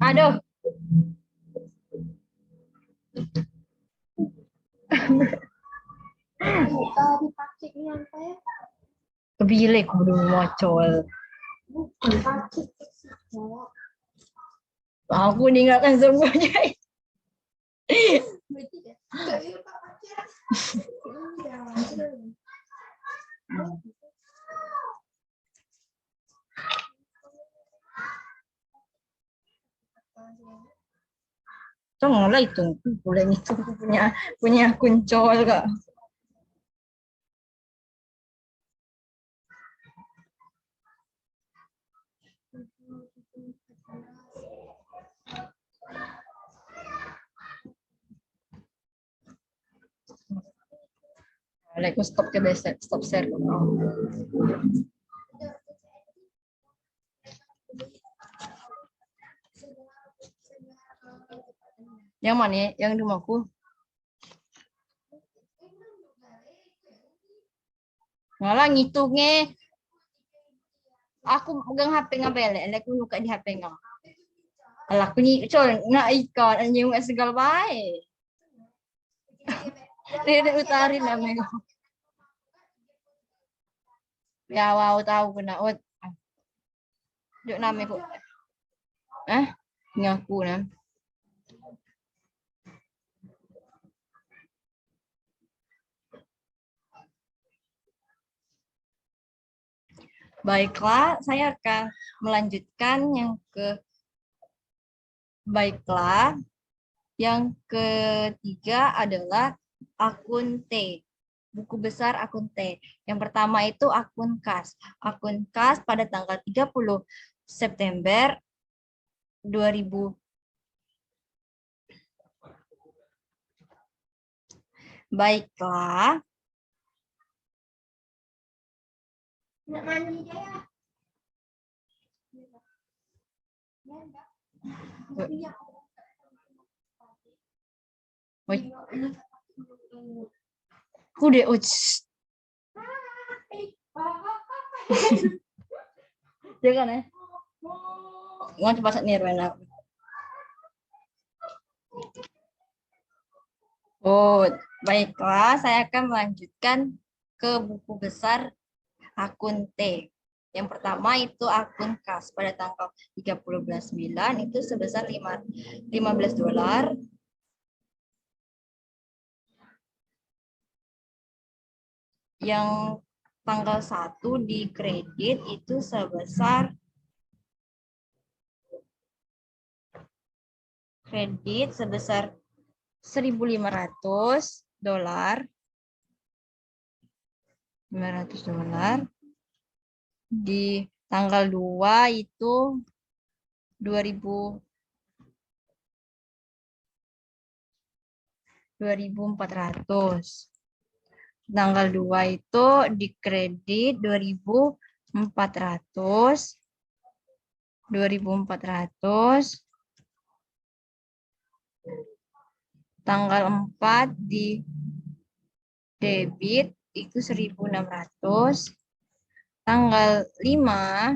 Aduh. Kita dipakai yang kayak Kebilek kudu mocol. bukan pakai sih. Aku meninggalkan semuanya. Berarti ya. Kayak pakai. Tolonglah itu, boleh itu punya kuncol kak. Like stop ke best stop share. Yang mana? Yang di rumahku. Ngalah ngitungnya. Aku pegang HP ngabelek, aku buka di HP ngah. Alah aku ni col nak ikan anjing segala baik. Dia utarin lah mereka. Ya wow tahu kena ut. Duk nama aku. Ngaku nah. Baiklah, saya akan melanjutkan yang ketiga adalah akun T. Buku besar akun T. Yang pertama itu akun kas. Akun kas pada tanggal 30 September 2000. Baiklah. Nak mandi dia ya. Kude jangan ya. Mau coba saat nirwana. Oh, baiklah, saya akan melanjutkan ke buku besar akun T. Yang pertama itu akun kas pada tanggal 30/9 itu sebesar $15. Yang tanggal 1 di kredit itu sebesar $1.500. $500. Di tanggal 2 itu 2.400. Tanggal 2 itu di kredit 2.400. Tanggal 4 di debit itu 1.600. Tanggal 5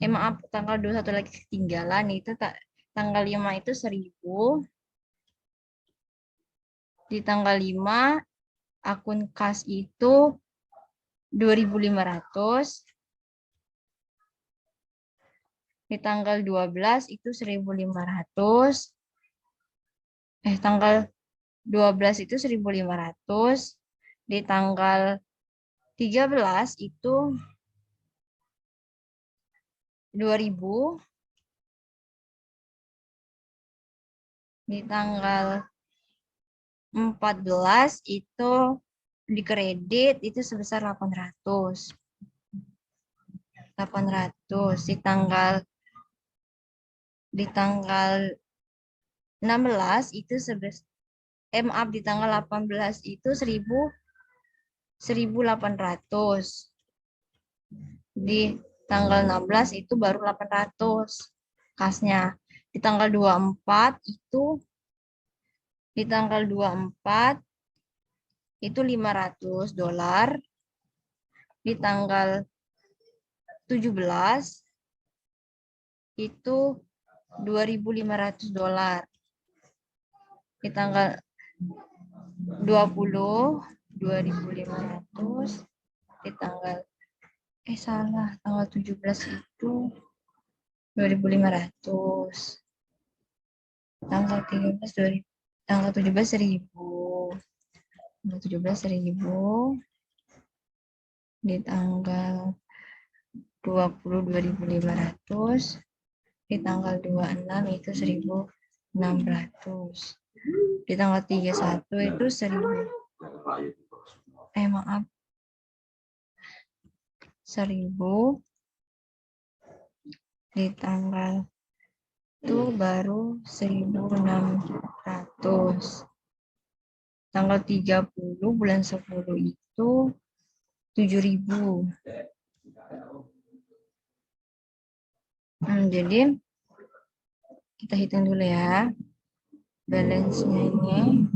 maaf, tanggal 21 lagi ketinggalan itu tanggal 5 itu 1.000. Di tanggal 5 akun kas itu 2.500. Di tanggal 12 itu 1.500. Tanggal 12 itu 1.500. Di tanggal 13 itu 2.000. Di tanggal 14 itu di kredit itu sebesar 800. Di tanggal 16 itu di tanggal 18 itu 1.800. Di tanggal 16 itu baru 800 kasnya. Di tanggal 24 itu itu $500. Di tanggal 17 itu $2.500. Di tanggal 20 2.500. Di tanggal tanggal 17 itu 2.500. Tanggal 13 tanggal 17 1.000. Tanggal 17 1.000. Di tanggal 20 2.500. Di tanggal 26 itu 1.600. Di tanggal 31 itu 1.000. Maaf. 1.000. Di tanggal itu baru 1.600. Tanggal 30 bulan 10 itu 7.000. Jadi kita hitung dulu ya. Balance-nya ini.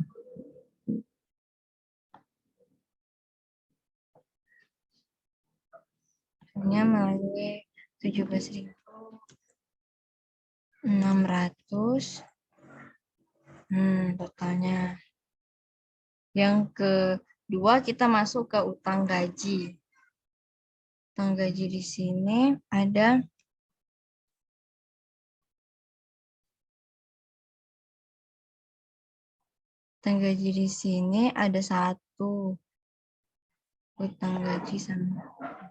Hanya melalui 17.600. Totalnya. Yang kedua kita masuk ke utang gaji. Utang gaji di sini ada utang gaji di sini ada 1. Utang gaji sama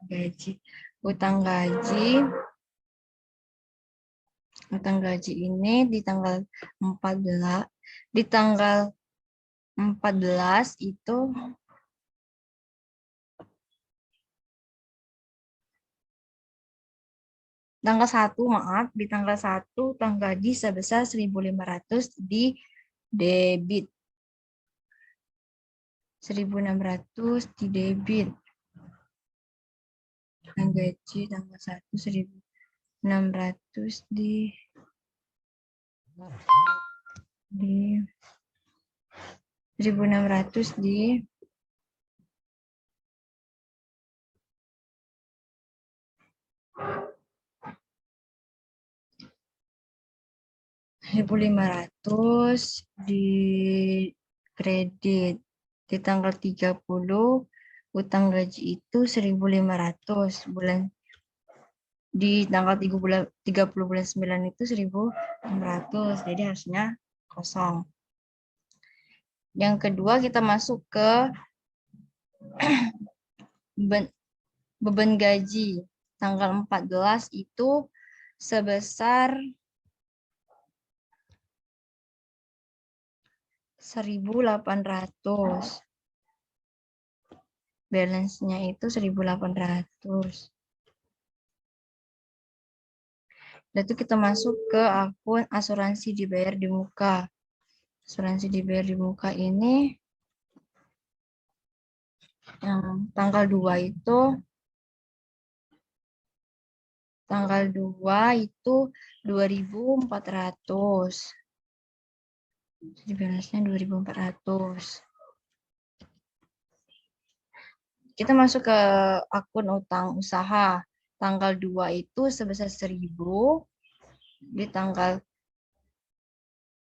gaji. Utang gaji ini di tanggal 14 itu tanggal 1, maaf, di tanggal 1 utang gaji sebesar 1.500 di debit. 1.600 di debit. Utang gaji tanggal 1 1.600 di 1.600 di kredit. Di tanggal 30 utang gaji itu 1.500 bulan. Di tanggal 30 bulan 9 itu 1.600. Jadi harusnya kosong. Yang kedua kita masuk ke beban gaji. Tanggal 14 itu sebesar 1.800. Balance-nya itu 1.800. Lalu kita masuk ke akun asuransi dibayar di muka. Asuransi dibayar di muka ini yang tanggal 2 itu Tanggal 2 itu 2.400. Jadi balance-nya 2.400. Kita masuk ke akun utang usaha. Tanggal 2 itu sebesar 1.000. Di tanggal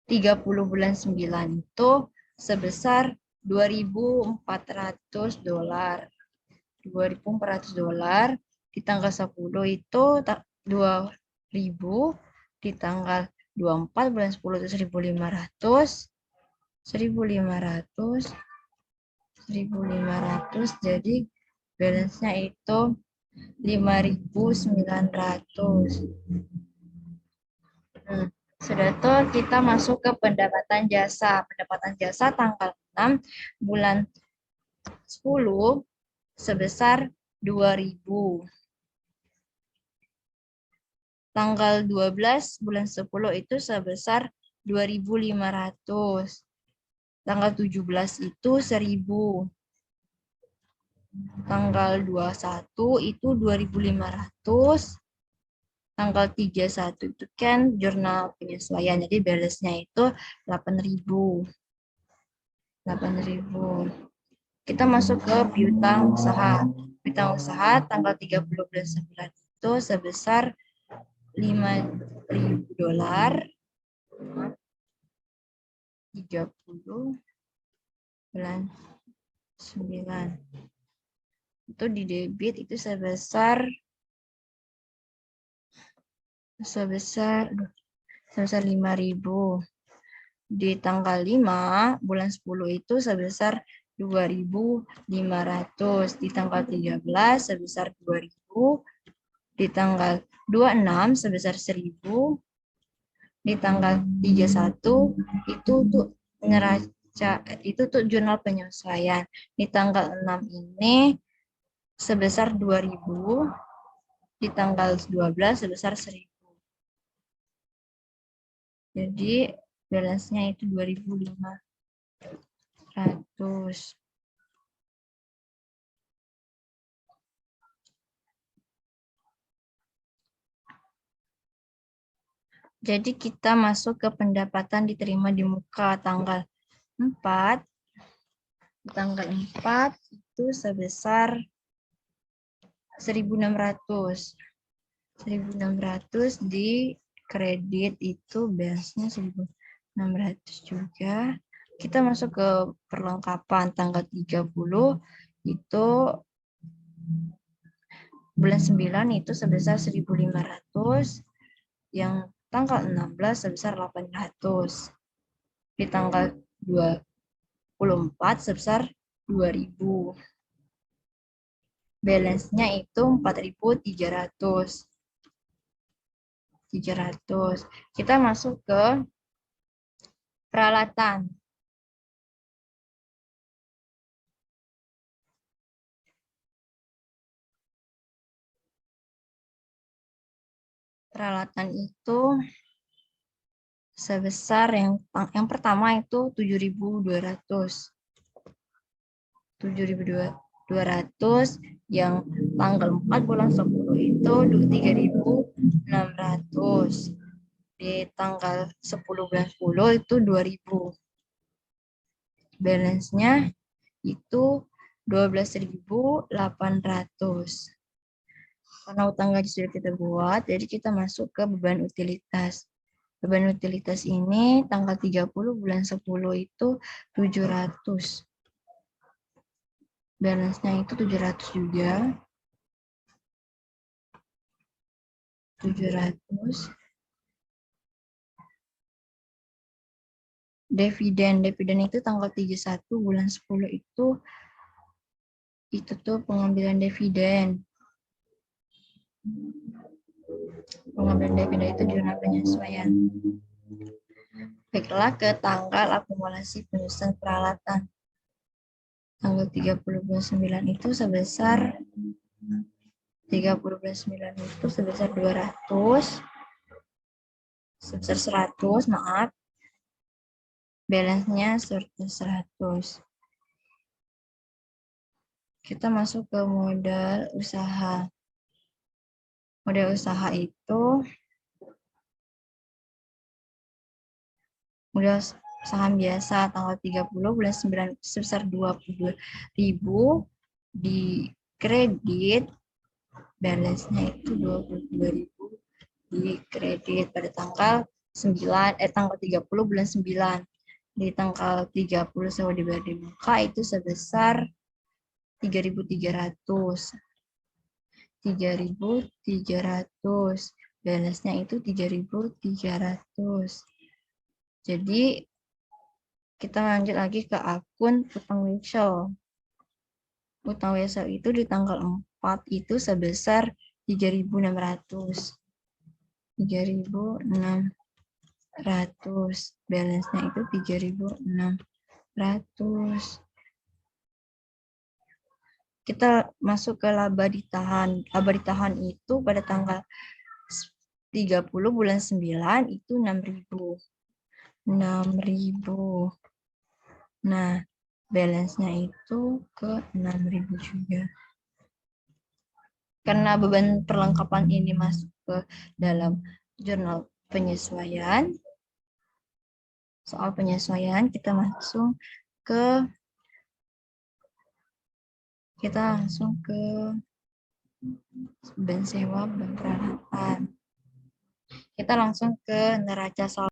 30 bulan 9 itu sebesar $2.400. $2.400. Di tanggal 10 itu 2.000. Di tanggal 24 bulan 10 itu 1.500. 1.500. Jadi balance-nya itu 5.900. Sudah tuh kita masuk ke pendapatan jasa. Pendapatan jasa tanggal 6 bulan 10 sebesar 2.000. Tanggal 12 bulan 10 itu sebesar 2.500. Tanggal 17 itu 1.000. Tanggal 21 itu 2.500. Tanggal 31 itu kan jurnal penyesuaian. Jadi balance-nya itu 8.000. 8.000. Kita masuk ke piutang usaha. Piutang usaha tanggal 30 bulan 9 itu sebesar $5.000. 30 bulan 9. Itu di debit itu sebesar 5.000. Di tanggal 5 bulan 10 itu sebesar 2.500. Di tanggal 13 sebesar 2.000. Di tanggal 26 sebesar 1.000. Di tanggal 31 itu tuh neraca, itu tuh jurnal penyesuaian. Di tanggal 6 ini sebesar 2.000. Di tanggal 12 sebesar 1.000. Jadi balance-nya itu 2.500. Jadi kita masuk ke pendapatan diterima di muka tanggal 4. Tanggal 4 itu sebesar 1.600. 1.600 di kredit itu balance-nya 1.600 juga. Kita masuk ke perlengkapan tanggal 30 itu bulan 9 itu sebesar 1.500. Yang tanggal 16 sebesar 800. Di tanggal 24 sebesar 2.000. Balance-nya itu 4.300. Kita masuk ke peralatan. Peralatan itu sebesar yang pertama itu 7.200. 7.200 yang tanggal 4 bulan 10 itu 3.600. Di tanggal 10 bulan 10 itu 2.000. Balance-nya itu 12.800. Karena utang gaji sudah kita buat, jadi kita masuk ke beban utilitas. Beban utilitas ini tanggal 30 bulan 10 itu 700. Balance-nya itu 700 juga. 700. Dividen itu tanggal 31 bulan 10 itu tuh pengambilan dividen. Pengambilan dividen itu jurnal penyesuaian. Baiklah ke tanggal akumulasi penyusunan peralatan. Tanggal 30 bulan 9 itu sebesar 30 bulan 9 itu sebesar 200. Sebesar 100, maaf. Balance-nya 100. Kita masuk ke modal usaha. Modal usaha itu modal saham biasa tanggal 30 bulan 9 sebesar 22.000 di kredit. Balance-nya itu 22.000 di kredit pada tanggal 30 bulan 9. Di tanggal 30 saya dibayar di muka itu sebesar 3.300. 3.300. Balance-nya itu 3.300. Jadi kita lanjut lagi ke akun utang wesel. Utang wesel itu di tanggal 4 itu sebesar 3.600. 3.600. Balance-nya itu 3.600. Kita masuk ke laba ditahan. Laba ditahan itu pada tanggal 30 bulan 9 itu 6.000. 6.000. Nah, balance-nya itu ke 6.000 juga. Karena beban perlengkapan ini masuk ke dalam jurnal penyesuaian, soal penyesuaian kita langsung ke beban sewa beban peralatan. Kita langsung ke neraca saldo.